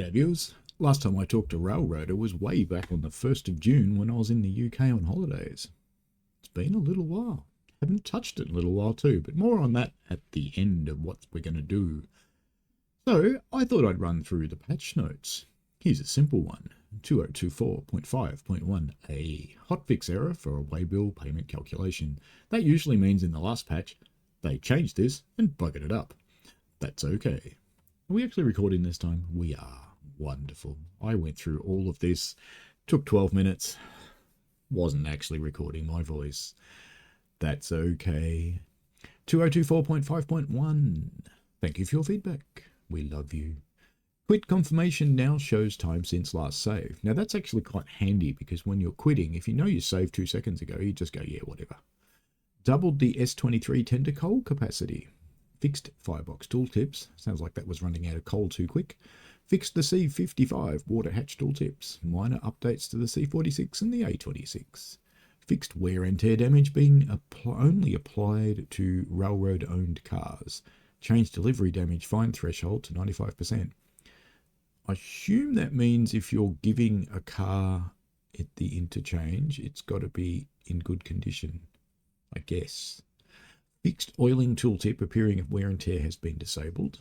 G'day viewers. Last time I talked to Railroader was way back on the 1st of June when I was in the UK on holidays. It's been a little while. Haven't touched it in a little while too, but more on that at the end of what we're going to do. So I thought I'd run through the patch notes. Here's a simple one. 2024.5.1a hotfix error for a waybill payment calculation. That usually means in the last patch they changed this and buggered it up. That's okay. Are we actually recording this time? We are. Wonderful. I went through all of this, took 12 minutes, wasn't actually recording my voice. That's okay. 2024.5.1. Thank you for your feedback. We love you. Quit confirmation now shows time since last save. Now that's actually quite handy because when you're quitting, if you know you saved 2 seconds ago, you just go, yeah, whatever. Doubled the S23 tender coal capacity. Fixed firebox tooltips. Sounds like that was running out of coal too quick. Fixed the C55 water hatch tooltips. Minor updates to the C46 and the A26. Fixed wear and tear damage being only applied to railroad-owned cars. Changed delivery damage fine threshold to 95%. I assume that means if you're giving a car at the interchange, it's got to be in good condition, I guess. Fixed oiling tooltip appearing if wear and tear has been disabled.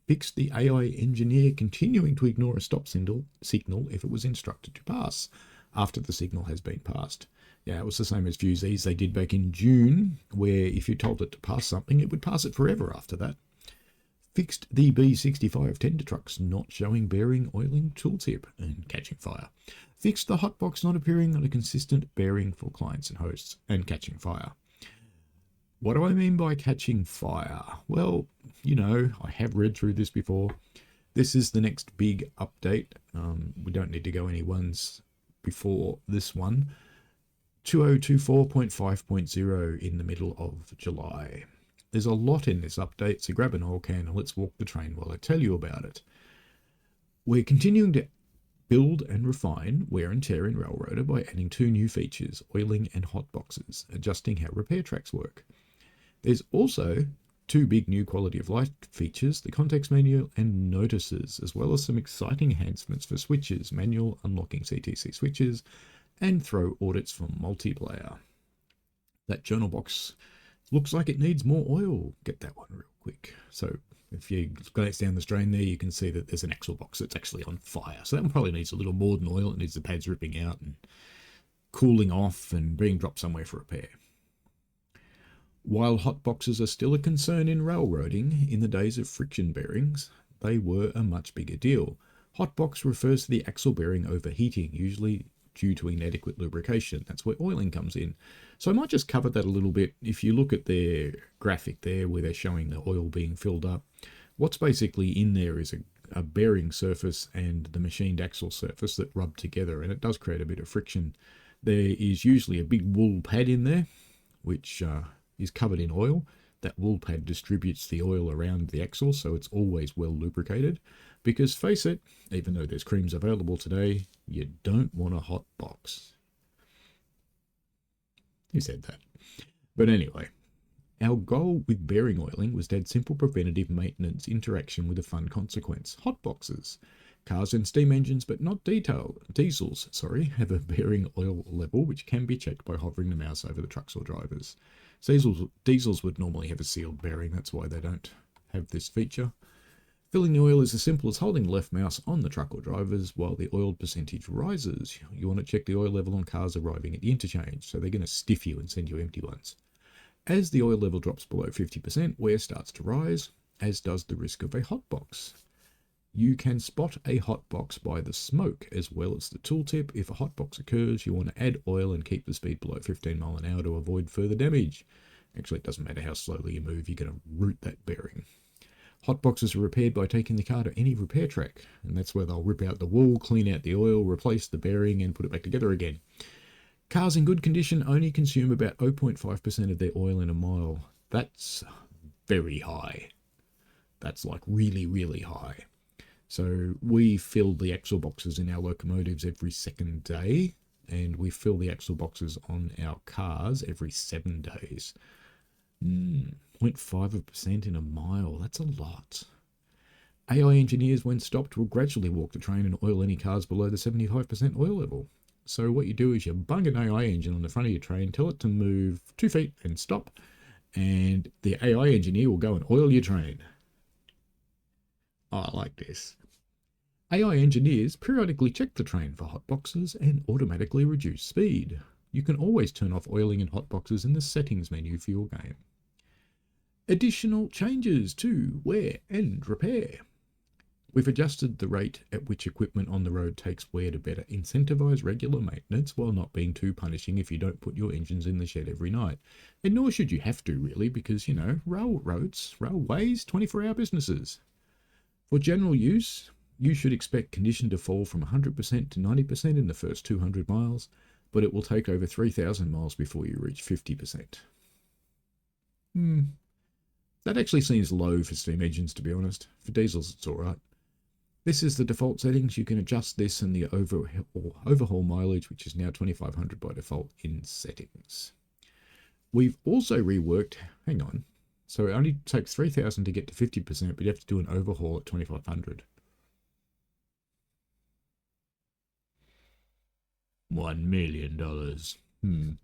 Fixed the AI engineer continuing to ignore a stop signal if it was instructed to pass after the signal has been passed. Yeah, it was the same as Fusees they did back in June, where if you told it to pass something, it would pass it forever after that. Fixed the B65 tender trucks not showing bearing oiling tooltip and catching fire. Fixed the hotbox not appearing on a consistent bearing for clients and hosts and catching fire. What do I mean by catching fire? Well, you know, I have read through this before. This is the next big update. We don't need to go any ones before this one. 2024.5.0 in the middle of July. There's a lot in this update, so grab an oil can and let's walk the train while I tell you about it. We're continuing to build and refine wear and tear in Railroader by adding 2 new features, oiling and hotboxes, adjusting how repair tracks work. There's also 2 big new quality of life features, the context menu and notices, as well as some exciting enhancements for switches, manual unlocking CTC switches, and throw audits for multiplayer. That journal box looks like it needs more oil. Get that one real quick. So if you glance down the strain there, you can see that there's an axle box that's actually on fire. So that one probably needs a little more than oil. It needs the pads ripping out and cooling off and being dropped somewhere for repair. While hotboxes are still a concern in railroading, in the days of friction bearings, they were a much bigger deal. Hotbox refers to the axle bearing overheating, usually due to inadequate lubrication. That's where oiling comes in. So I might just cover that a little bit. If you look at their graphic there where they're showing the oil being filled up, what's basically in there is a bearing surface and the machined axle surface that rub together, and it does create a bit of friction. There is usually a big wool pad in there, which is covered in oil. That wool pad distributes the oil around the axle, so it's always well lubricated. Because face it, even though there's creams available today, you don't want a hot box. Who said that? But anyway, our goal with bearing oiling was to add simple preventative maintenance interaction with a fun consequence. Hot boxes. Cars and steam engines, but not diesels, have a bearing oil level which can be checked by hovering the mouse over the trucks or drivers. Diesels would normally have a sealed bearing, that's why they don't have this feature. Filling the oil is as simple as holding the left mouse on the truck or drivers while the oil percentage rises. You want to check the oil level on cars arriving at the interchange, so they're going to stiff you and send you empty ones. As the oil level drops below 50%, wear starts to rise, as does the risk of a hotbox. You can spot a hotbox by the smoke as well as the tooltip. If a hotbox occurs, you want to add oil and keep the speed below 15 miles an hour to avoid further damage. Actually, it doesn't matter how slowly you move, you're going to root that bearing. Hotboxes are repaired by taking the car to any repair track, and that's where they'll rip out the wool, clean out the oil, replace the bearing, and put it back together again. Cars in good condition only consume about 0.5% of their oil in a mile. That's very high. That's like really, really high. So we fill the axle boxes in our locomotives every second day, and we fill the axle boxes on our cars every 7 days. 0.5% in a mile, that's a lot. AI engineers, when stopped, will gradually walk the train and oil any cars below the 75% oil level. So what you do is you bung an AI engine on the front of your train, tell it to move 2 feet and stop, and the AI engineer will go and oil your train. Oh, I like this. AI engineers periodically check the train for hotboxes and automatically reduce speed. You can always turn off oiling and hotboxes in the settings menu for your game. Additional changes to wear and repair. We've adjusted the rate at which equipment on the road takes wear to better incentivise regular maintenance while not being too punishing if you don't put your engines in the shed every night. And nor should you have to, really, because, you know, railways, 24-hour businesses. For general use, you should expect condition to fall from 100% to 90% in the first 200 miles, but it will take over 3,000 miles before you reach 50%. That actually seems low for steam engines, to be honest. For diesels, it's alright. This is the default settings. You can adjust this and the overhaul mileage, which is now 2,500 by default in settings. We've also reworked, hang on, so it only takes 3,000 to get to 50%, but you have to do an overhaul at 2,500. $1 million.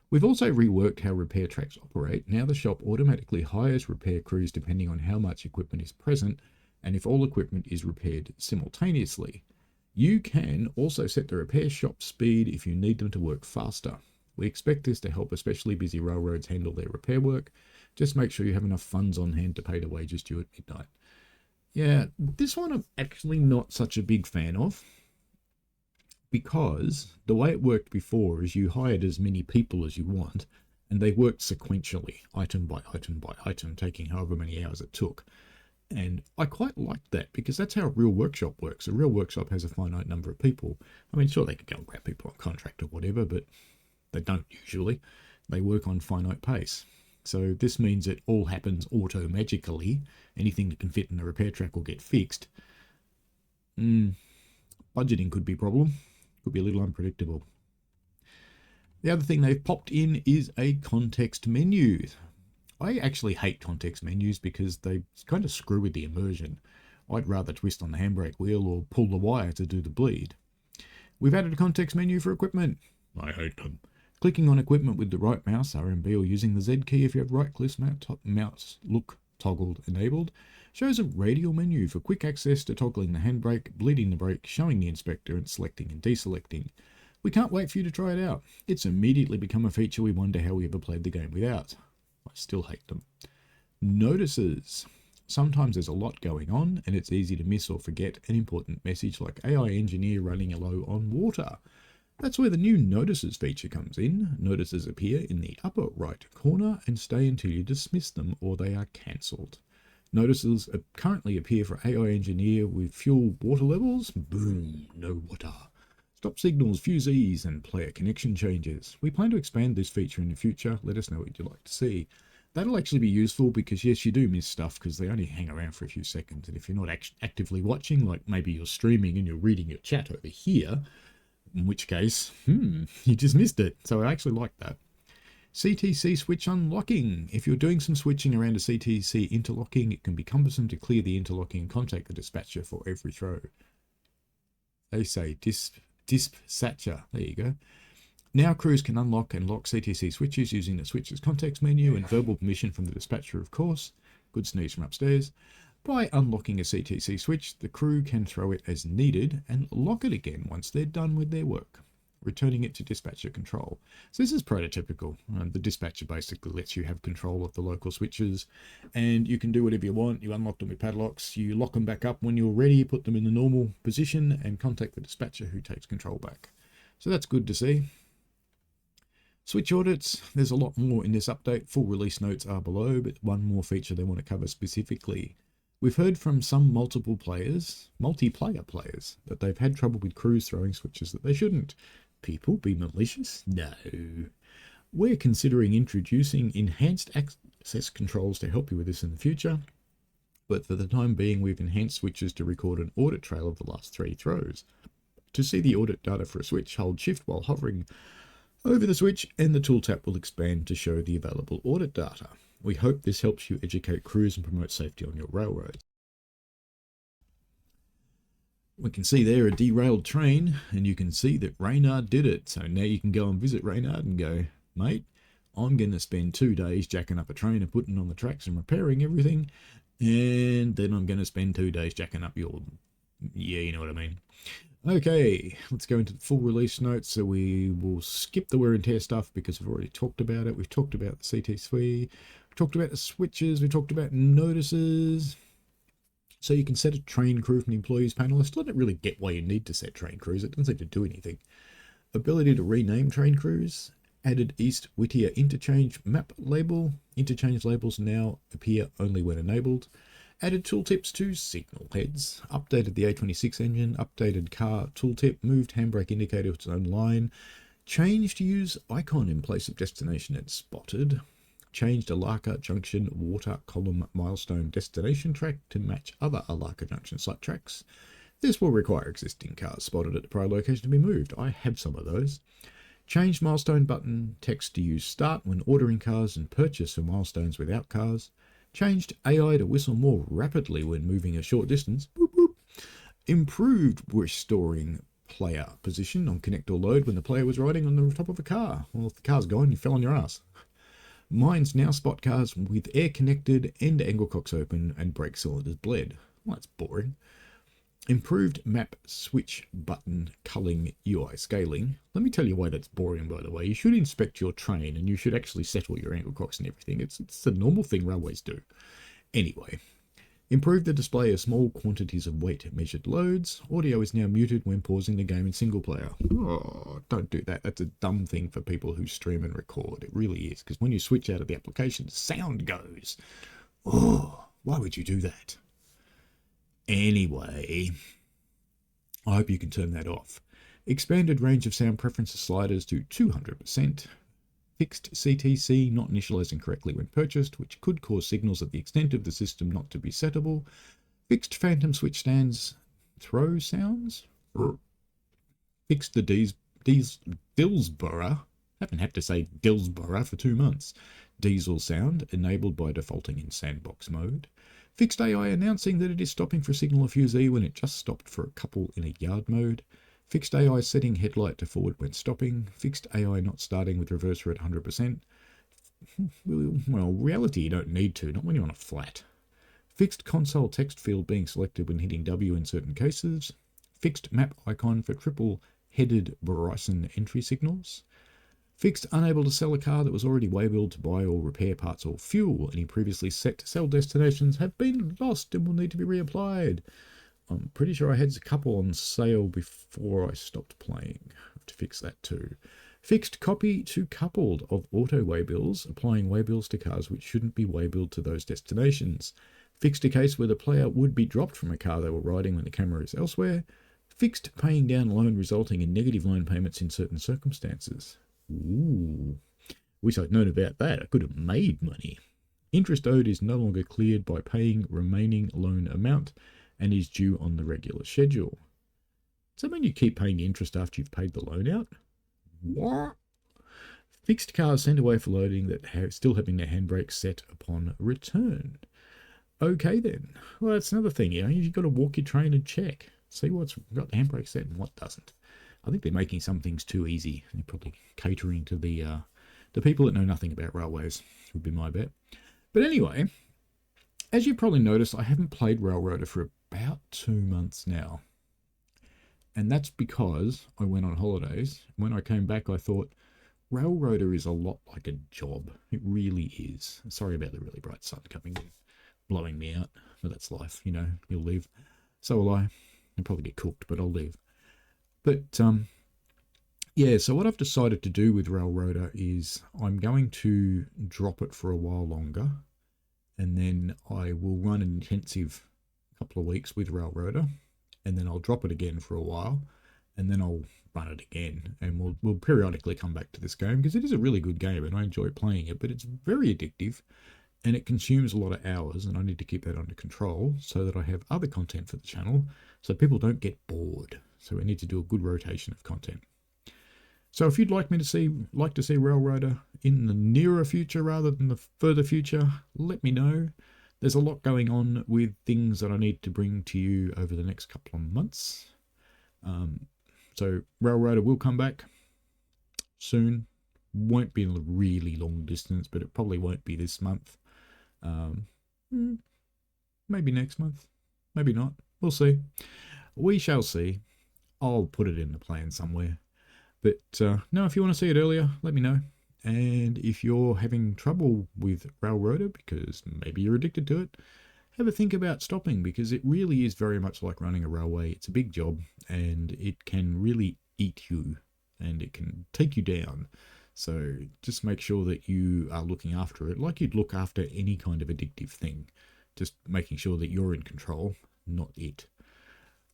We've also reworked how repair tracks operate. Now the shop automatically hires repair crews depending on how much equipment is present and if all equipment is repaired simultaneously. You can also set the repair shop speed if you need them to work faster. We expect this to help especially busy railroads handle their repair work. Just make sure you have enough funds on hand to pay the wages due at midnight. Yeah, this one I'm actually not such a big fan of, because the way it worked before is you hired as many people as you want, and they worked sequentially, item by item by item, taking however many hours it took. And I quite liked that, because that's how a real workshop works. A real workshop has a finite number of people. I mean, sure, they could go and grab people on contract or whatever, but they don't usually. They work on finite pace. So this means it all happens auto-magically. Anything that can fit in the repair track will get fixed. Budgeting could be a problem. Could be a little unpredictable. The other thing they've popped in is a context menu. I actually hate context menus because they kind of screw with the immersion. I'd rather twist on the handbrake wheel or pull the wire to do the bleed. We've added a context menu for equipment. I hate them. Clicking on equipment with the right mouse, RMB, or using the Z key if you have right click mouse look toggled enabled, shows a radial menu for quick access to toggling the handbrake, bleeding the brake, showing the inspector, and selecting and deselecting. We can't wait for you to try it out. It's immediately become a feature we wonder how we ever played the game without. I still hate them. Notices. Sometimes there's a lot going on and it's easy to miss or forget an important message like AI engineer running low on water. That's where the new notices feature comes in. Notices appear in the upper right corner and stay until you dismiss them or they are cancelled. Notices currently appear for AI engineer with fuel water levels. Boom, no water. Stop signals, fusees, and player connection changes. We plan to expand this feature in the future. Let us know what you'd like to see. That'll actually be useful because, yes, you do miss stuff because they only hang around for a few seconds. And if you're not actively watching, like maybe you're streaming and you're reading your chat over here, in which case, you just missed it. So I actually like that. CTC switch unlocking. If you're doing some switching around a CTC interlocking, it can be cumbersome to clear the interlocking and contact the dispatcher for every throw. They say dispatcher. There you go. Now crews can unlock and lock CTC switches using the switches context menu and verbal permission from the dispatcher, of course. Good sneeze from upstairs. By unlocking a CTC switch, the crew can throw it as needed and lock it again once they're done with their work, returning it to dispatcher control. So this is prototypical. The dispatcher basically lets you have control of the local switches and you can do whatever you want. You unlock them with padlocks, you lock them back up when you're ready, put them in the normal position and contact the dispatcher who takes control back. So that's good to see. Switch audits, there's a lot more in this update. Full release notes are below, but one more feature they want to cover specifically. We've heard from some multiplayer players, that they've had trouble with crews throwing switches that they shouldn't. People be malicious? No. We're considering introducing enhanced access controls to help you with this in the future, but for the time being we've enhanced switches to record an audit trail of the last 3 throws. To see the audit data for a switch, hold shift while hovering over the switch and the tool tap will expand to show the available audit data. We hope this helps you educate crews and promote safety on your railroads. We can see there a derailed train, and you can see that Reynard did it. So now you can go and visit Reynard and go, mate, I'm going to spend 2 days jacking up a train and putting it on the tracks and repairing everything, and then I'm going to spend 2 days jacking up your... Yeah, you know what I mean. Okay, let's go into the full release notes. So we will skip the wear and tear stuff because we've already talked about it. We've talked about the CT3, we've talked about the switches, we've talked about notices. So you can set a train crew from the employees panel. I still don't really get why you need to set train crews. It doesn't seem to do anything. Ability to rename train crews. Added East Whittier interchange map label. Interchange labels now appear only when enabled. Added tooltips to signal heads. Updated the A26 engine. Updated car tooltip. Moved handbrake indicator to its own line. Changed to use icon in place of destination and spotted. Changed Alaka Junction water column milestone destination track to match other Alaka Junction site tracks. This will require existing cars spotted at the prior location to be moved. I have some of those. Changed milestone button text to use start when ordering cars and purchase for milestones without cars. Changed AI to whistle more rapidly when moving a short distance. Boop, boop. Improved restoring player position on connect or load when the player was riding on the top of a car. Well, if the car's gone, you fell on your ass. Mines now spot cars with air connected, end angle cocks open, and brake cylinders bled. Well, that's boring. Improved map switch button culling UI scaling. Let me tell you why that's boring, by the way. You should inspect your train and you should actually settle your angle cocks and everything. It's the normal thing railways do. Anyway. Improved the display of small quantities of weight measured loads. Audio is now muted when pausing the game in single player. Oh, don't do that. That's a dumb thing for people who stream and record. It really is, because when you switch out of the application, sound goes. Oh, why would you do that? Anyway, I hope you can turn that off. Expanded range of sound preferences sliders to 200%. Fixed CTC not initializing correctly when purchased, which could cause signals at the extent of the system not to be settable. Fixed phantom switch stands throw sounds. Fixed the Dillsborough. Haven't had to say Dillsborough for 2 months. Diesel sound enabled by defaulting in sandbox mode. Fixed AI announcing that it is stopping for a signal of fuse when it just stopped for a couple in a yard mode. Fixed AI setting headlight to forward when stopping. Fixed AI not starting with reverser at 100%. Well, reality you don't need to, not when you're on a flat. Fixed console text field being selected when hitting W in certain cases. Fixed map icon for triple-headed Verizon entry signals. Fixed unable to sell a car that was already waybilled to buy or repair parts or fuel. Any previously set to sell destinations have been lost and will need to be reapplied. I'm pretty sure I had a couple on sale before I stopped playing. I have to fix that too. Fixed copy to coupled of auto waybills, applying waybills to cars which shouldn't be waybilled to those destinations. Fixed a case where the player would be dropped from a car they were riding when the camera is elsewhere. Fixed paying down loan resulting in negative loan payments in certain circumstances. Ooh, wish I'd known about that. I could have made money. Interest owed is no longer cleared by paying remaining loan amount and is due on the regular schedule. Does that mean you keep paying interest after you've paid the loan out? What? Fixed cars sent away for loading that have still having their handbrake set upon return. Okay then. Well, that's another thing, you've got to walk your train and check. See what's got the handbrake set and what doesn't. I think they're making some things too easy. They're probably catering to the people that know nothing about railways, would be my bet. But anyway, as you probably noticed, I haven't played Railroader for about 2 months now. And that's because I went on holidays. When I came back, I thought, Railroader is a lot like a job. It really is. Sorry about the really bright sun coming in, blowing me out. But that's life, you'll live. So will I. I'll probably get cooked, but I'll live. But, yeah, so what I've decided to do with Railroader is I'm going to drop it for a while longer. And then I will run an intensive couple of weeks with Railroader, and then I'll drop it again for a while, and then I'll run it again, and we'll periodically come back to this game because it is a really good game and I enjoy playing it, but it's very addictive and it consumes a lot of hours, and I need to keep that under control so that I have other content for the channel so people don't get bored. So we need to do a good rotation of content. So if you'd like to see Railroader in the nearer future rather than the further future, let me know. there's a lot going on with things that I need to bring to you over the next couple of months. So Railroader will come back soon. Won't be a really long distance, but it probably won't be this month. Maybe next month, maybe not. We'll see. We shall see. I'll put it in the plan somewhere. But no, if you want to see it earlier, let me know. And if you're having trouble with Railroader because maybe you're addicted to it, have a think about stopping, because it really is very much like running a railway. It's a big job and it can really eat you and it can take you down. So just make sure that you are looking after it like you'd look after any kind of addictive thing. Just making sure that you're in control, not it.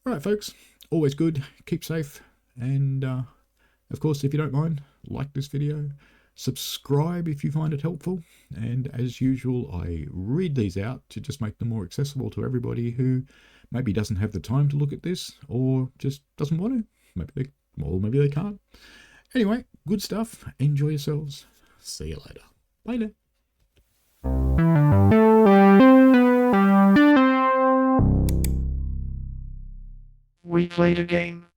All right, folks, always good. Keep safe. And of course, if you don't mind, like this video. Subscribe if you find it helpful, and as usual I read these out to just make them more accessible to everybody who maybe doesn't have the time to look at this or just doesn't want to. Maybe they can't. Anyway, good stuff. Enjoy yourselves. See you later. Bye now. We played a game.